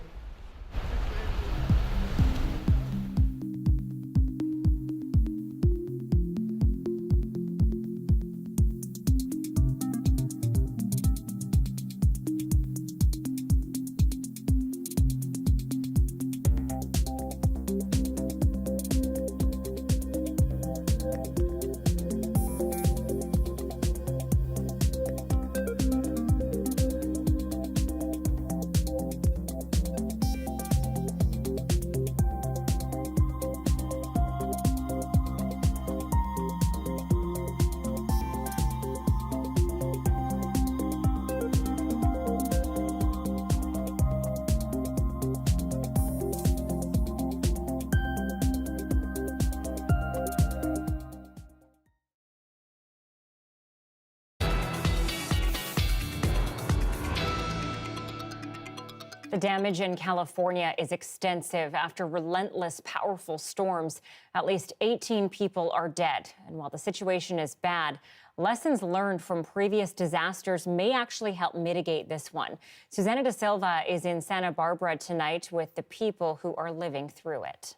The damage in California is extensive after relentless, powerful storms. At least 18 people are dead. And while the situation is bad, lessons learned from previous disasters may actually help mitigate this one. Susana De Silva is in Santa Barbara tonight with the people who are living through it.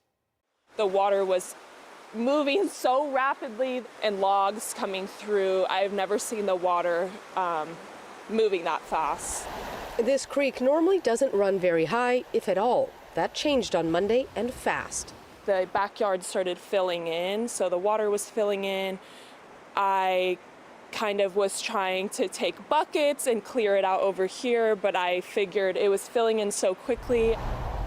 The water was moving so rapidly and logs coming through. I've never seen the water moving that fast. This creek normally doesn't run very high, if at all. That changed on Monday and fast. The backyard started filling in, so the water was filling in. I kind of was trying to take buckets and clear it out over here, but I figured it was filling in so quickly.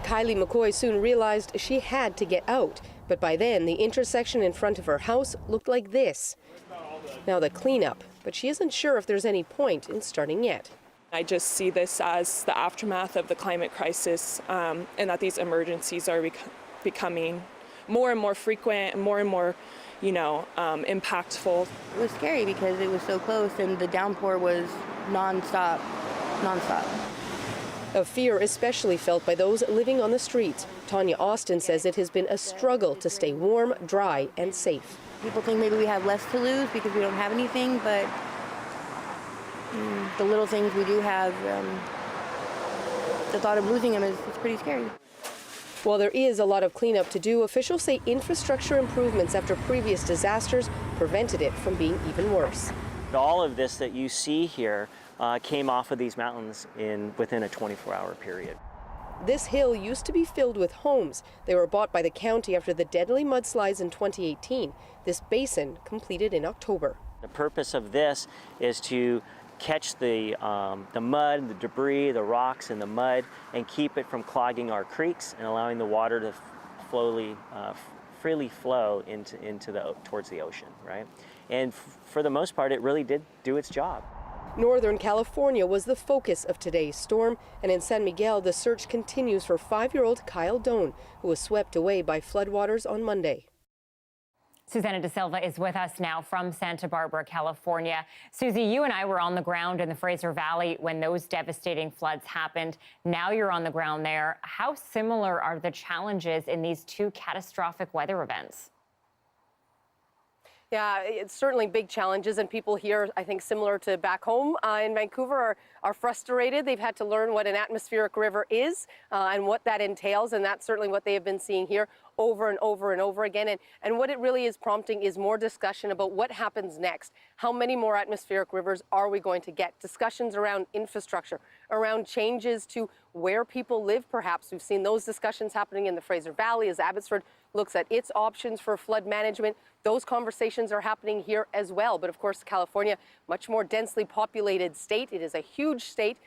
Kylie McCoy soon realized she had to get out, but by then the intersection in front of her house looked like this. Now the cleanup, but she isn't sure if there's any point in starting yet. I just see this as the aftermath of the climate crisis, and that these emergencies are becoming more and more frequent and more, impactful. It was scary because it was so close and the downpour was nonstop. A fear especially felt by those living on the streets. Tanya Austin says it has been a struggle to stay warm, dry, and safe. People think maybe we have less to lose because we don't have anything, but the little things we do have, the thought of losing them is pretty scary. While there is a lot of cleanup to do, officials say infrastructure improvements after previous disasters prevented it from being even worse. All of this that you see here came off of these mountains within a 24-hour period. This hill used to be filled with homes. They were bought by the county after the deadly mudslides in 2018. This basin completed in October. The purpose of this is to catch the mud, the debris, the rocks and the mud, and keep it from clogging our creeks and allowing the water to freely flow towards the ocean, right? And for the most part, it really did do its job. Northern California was the focus of today's storm, and in San Miguel, the search continues for 5-year-old Kyle Doan, who was swept away by floodwaters on Monday. Susana De Silva is with us now from Santa Barbara, California. Susie, you and I were on the ground in the Fraser Valley when those devastating floods happened. Now you're on the ground there. How similar are the challenges in these two catastrophic weather events? Yeah, it's certainly big challenges, and people here, I think, similar to back home in Vancouver, are frustrated. They've had to learn what an atmospheric river is and what that entails, and that's certainly what they have been seeing here over and over and over again. And what it really is prompting is more discussion about what happens next. How many more atmospheric rivers are we going to get? Discussions around infrastructure, around changes to where people live, perhaps. We've seen those discussions happening in the Fraser Valley as Abbotsford looks at its options for flood management. Those conversations are happening here as well. But of course, California, much more densely populated state. It is a huge state,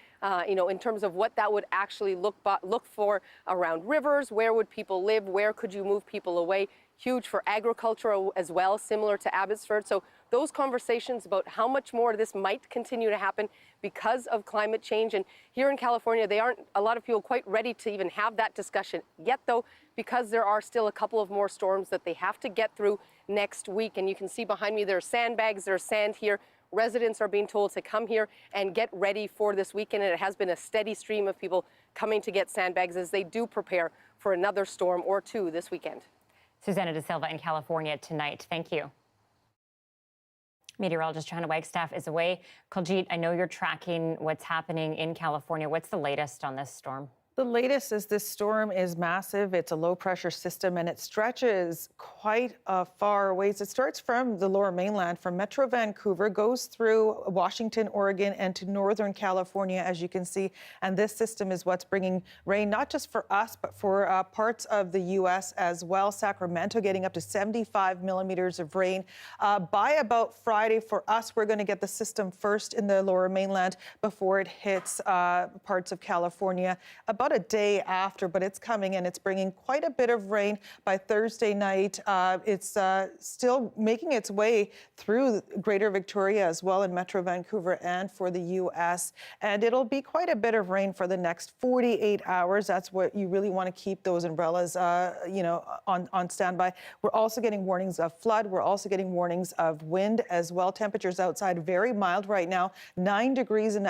in terms of what that would actually look for around rivers. Where would people live? Where could you move people away? Huge for agriculture as well, similar to Abbotsford. So those conversations about how much more of this might continue to happen because of climate change. And here in California, they aren't, a lot of people, quite ready to even have that discussion yet, though, because there are still a couple of more storms that they have to get through next week. And you can see behind me, there are sandbags, there's sand here. Residents are being told to come here and get ready for this weekend. And it has been a steady stream of people coming to get sandbags as they do prepare for another storm or two this weekend. Susanna De Silva in California tonight. Thank you. Meteorologist Johanna Wagstaff is away. Kuljeet, I know you're tracking what's happening in California. What's the latest on this storm? The latest is this storm is massive. It's a low-pressure system, and it stretches quite far away. It starts from the lower mainland, from Metro Vancouver, goes through Washington, Oregon, and to northern California, as you can see. And this system is what's bringing rain, not just for us, but for parts of the U.S. as well. Sacramento getting up to 75 millimeters of rain. By about Friday, for us, we're going to get the system first in the lower mainland before it hits parts of California. About a day after, but it's coming and it's bringing quite a bit of rain by Thursday night. It's still making its way through Greater Victoria as well in Metro Vancouver and for the U.S. And it'll be quite a bit of rain for the next 48 hours. That's what you really want to keep those umbrellas, on standby. We're also getting warnings of flood. We're also getting warnings of wind as well. Temperatures outside very mild right now, 9 degrees in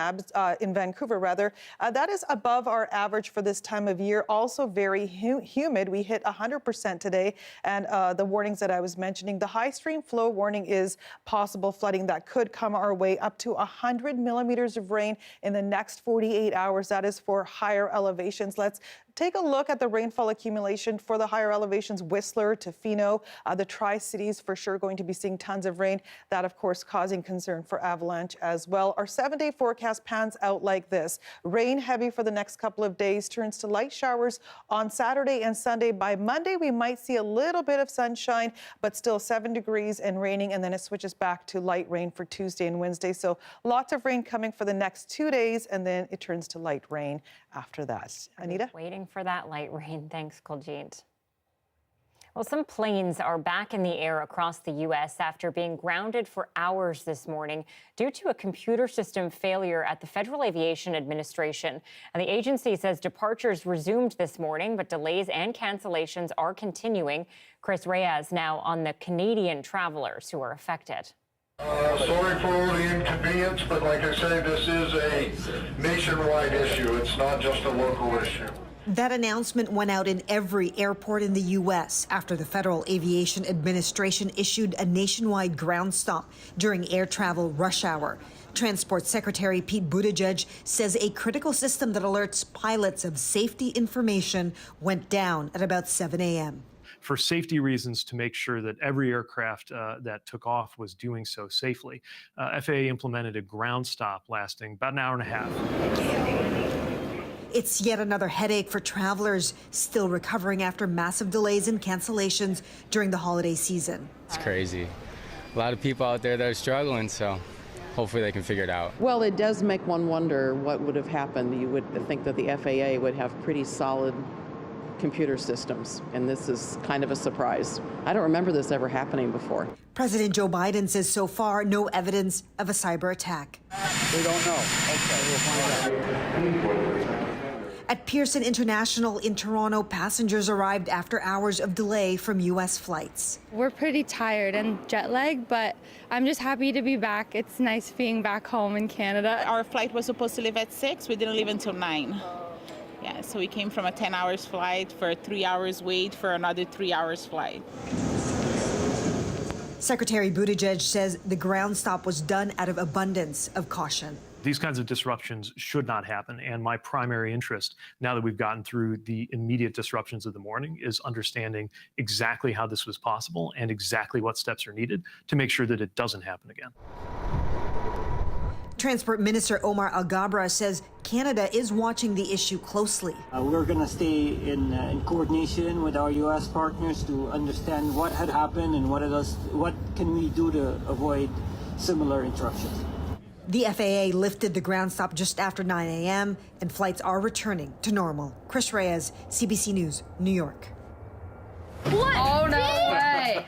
Vancouver, rather. That is above our average for this time of year. Also very humid. We hit 100% today. And the warnings that I was mentioning, the high stream flow warning is possible flooding that could come our way, up to 100 millimeters of rain in the next 48 hours. That is for higher elevations. Let's take a look at the rainfall accumulation for the higher elevations, Whistler, Tofino, the Tri-Cities for sure going to be seeing tons of rain. That, of course, causing concern for Avalanche as well. Our 7-day forecast pans out like this. Rain heavy for the next couple of days, turns to light showers on Saturday and Sunday. By Monday, we might see a little bit of sunshine, but still 7 degrees and raining, and then it switches back to light rain for Tuesday and Wednesday. So lots of rain coming for the next 2 days, and then it turns to light rain after that. Anita? Waiting for that light rain. Thanks, Kuljeet. Well, some planes are back in the air across the U.S. after being grounded for hours this morning due to a computer system failure at the Federal Aviation Administration. And the agency says departures resumed this morning, but delays and cancellations are continuing. Chris Reyes now on the Canadian travelers who are affected. Sorry for all the inconvenience, but like I say, this is a nationwide issue. It's not just a local issue. That announcement went out in every airport in the U.S. after the Federal Aviation Administration issued a nationwide ground stop during air travel rush hour. Transport Secretary Pete Buttigieg says a critical system that alerts pilots of safety information went down at about 7 a.m. For safety reasons, to make sure that every aircraft that took off was doing so safely, FAA implemented a ground stop lasting about an hour and a half. It's yet another headache for travelers still recovering after massive delays and cancellations during the holiday season. It's crazy. A lot of people out there that are struggling, so hopefully they can figure it out. Well, it does make one wonder what would have happened. You would think that the FAA would have pretty solid computer systems, and this is kind of a surprise. I don't remember this ever happening before. President Joe Biden says so far no evidence of a cyber attack. We don't know. Okay, we'll find out. At Pearson International in Toronto, passengers arrived after hours of delay from U.S. flights. We're pretty tired and jet lagged, but I'm just happy to be back. It's nice being back home in Canada. Our flight was supposed to leave at 6. We didn't leave until 9. Yeah, so we came from a 10 hours flight for 3 hours wait for another 3 hours flight. Secretary Buttigieg says the ground stop was done out of abundance of caution. These kinds of disruptions should not happen. And my primary interest, now that we've gotten through the immediate disruptions of the morning, is understanding exactly how this was possible and exactly what steps are needed to make sure that it doesn't happen again. Transport Minister Omar Alghabra says Canada is watching the issue closely. We're going to stay in coordination with our U.S. partners to understand what had happened and what can we do to avoid similar interruptions. The FAA lifted the ground stop just after 9 a.m. and flights are returning to normal. Chris Reyes, CBC News, New York. What? Oh, no way.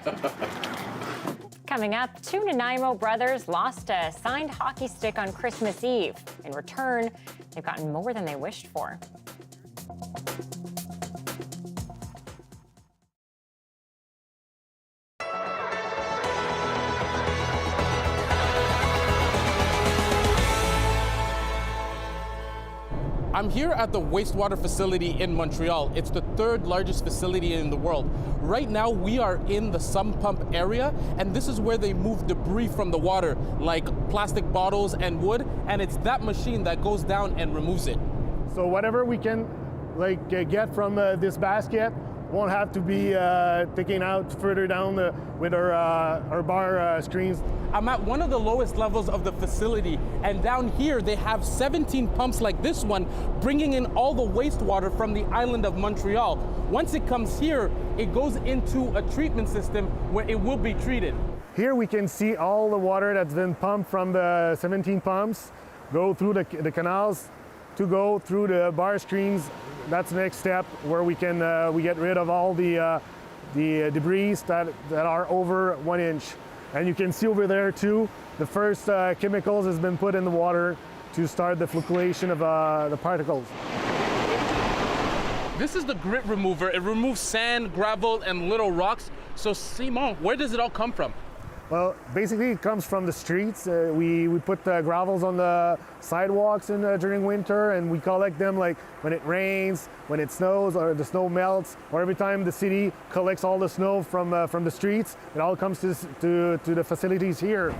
Coming up, two Nanaimo brothers lost a signed hockey stick on Christmas Eve. In return, they've gotten more than they wished for. I'm here at the wastewater facility in Montreal. It's the third largest facility in the world. Right now, we are in the sump pump area, and this is where they move debris from the water, like plastic bottles and wood, and it's that machine that goes down and removes it. So whatever we can get from this basket won't have to be taken out further down with our bar screens. I'm at one of the lowest levels of the facility, and down here they have 17 pumps like this one, bringing in all the wastewater from the island of Montreal. Once it comes here, it goes into a treatment system where it will be treated. Here we can see all the water that's been pumped from the 17 pumps, go through the canals, to go through the bar screens. That's the next step where we get rid of all the debris that are over 1 inch. And you can see over there too, the first chemicals has been put in the water to start the flocculation of the particles. This is the grit remover. It removes sand, gravel, and little rocks. So Simon, where does it all come from? Well, basically it comes from the streets. We put the gravels on the sidewalks during winter, and we collect them like when it rains, when it snows, or the snow melts, or every time the city collects all the snow from the streets. It all comes to the facilities here.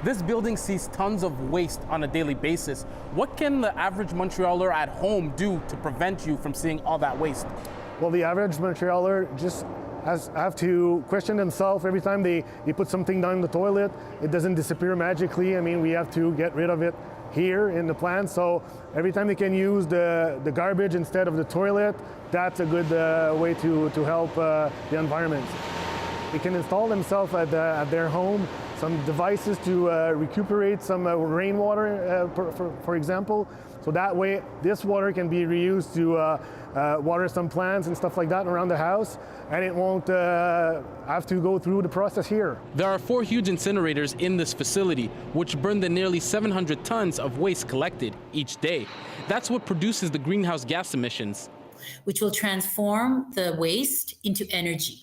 This building sees tons of waste on a daily basis. What can the average Montrealer at home do to prevent you from seeing all that waste? Well, the average Montrealer just have to question themselves every time they put something down the toilet. It doesn't disappear magically. I mean, we have to get rid of it here in the plant. So every time they can use the garbage instead of the toilet, that's a good way to help the environment. They can install themselves at their home some devices to recuperate some rainwater, for example. So that way, this water can be reused to water some plants and stuff like that around the house, and it won't have to go through the process here. There are 4 huge incinerators in this facility, which burn the nearly 700 tons of waste collected each day. That's what produces the greenhouse gas emissions, which will transform the waste into energy.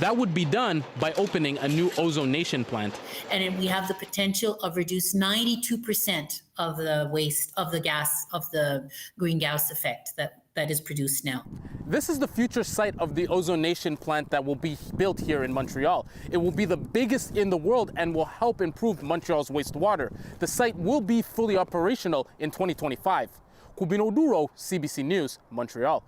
That would be done by opening a new ozonation plant. And we have the potential of reduce 92% of the waste, of the gas, of the greenhouse effect that is produced now. This is the future site of the ozonation plant that will be built here in Montreal. It will be the biggest in the world and will help improve Montreal's wastewater. The site will be fully operational in 2025. Kubino Duro, CBC News, Montreal.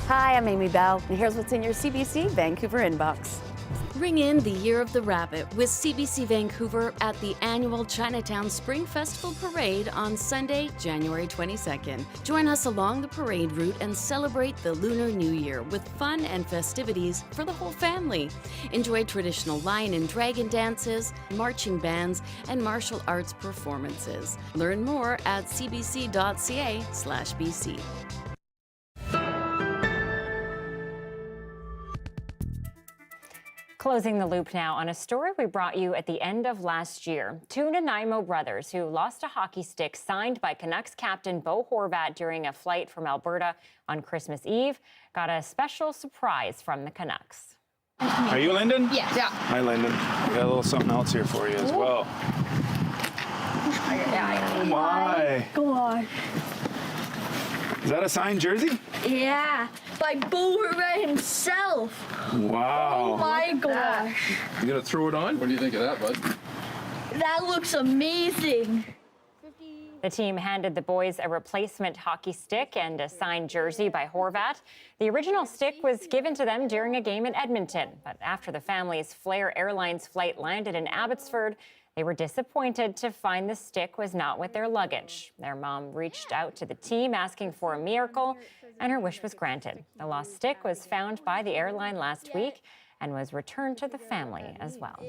Hi, I'm Amy Bell, and here's what's in your CBC Vancouver inbox. Ring in the Year of the Rabbit with CBC Vancouver at the annual Chinatown Spring Festival Parade on Sunday, January 22nd. Join us along the parade route and celebrate the Lunar New Year with fun and festivities for the whole family. Enjoy traditional lion and dragon dances, marching bands, and martial arts performances. Learn more at cbc.ca/BC. Closing the loop now on a story we brought you at the end of last year. Two Nanaimo brothers who lost a hockey stick signed by Canucks captain Bo Horvat during a flight from Alberta on Christmas Eve got a special surprise from the Canucks. Are you Lyndon? Yes. Yeah. Hi, Lyndon. We got a little something else here for you as well. Oh my! God. Is that a signed jersey? Yeah, by Bo Horvat himself. Wow. Oh my gosh. You gonna throw it on? What do you think of that, bud? That looks amazing. The team handed the boys a replacement hockey stick and a signed jersey by Horvat. The original stick was given to them during a game in Edmonton, but after the family's Flair Airlines flight landed in Abbotsford, they were disappointed to find the stick was not with their luggage. Their mom reached out to the team asking for a miracle, and her wish was granted. The lost stick was found by the airline last week and was returned to the family as well.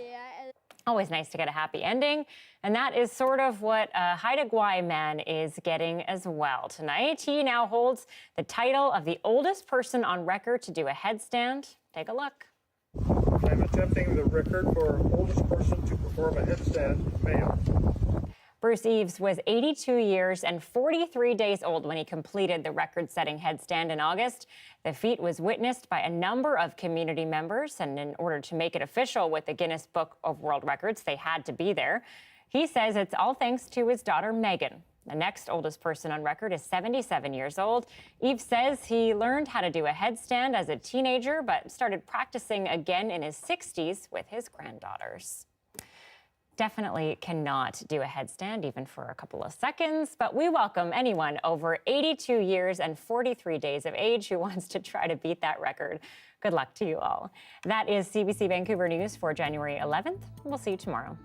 Always nice to get a happy ending, and that is sort of what a Haida Gwaii man is getting as well tonight. He now holds the title of the oldest person on record to do a headstand. Take a look. I'm attempting the record for oldest person to perform a headstand, male. Bruce Eves was 82 years and 43 days old when he completed the record-setting headstand in August. The feat was witnessed by a number of community members, and in order to make it official with the Guinness Book of World Records, they had to be there. He says it's all thanks to his daughter, Megan. The next oldest person on record is 77 years old. Eves says he learned how to do a headstand as a teenager, but started practicing again in his 60s with his granddaughters. Definitely cannot do a headstand even for a couple of seconds, but we welcome anyone over 82 years and 43 days of age who wants to try to beat that record. Good luck to you all. That is CBC Vancouver News for January 11th. We'll see you tomorrow.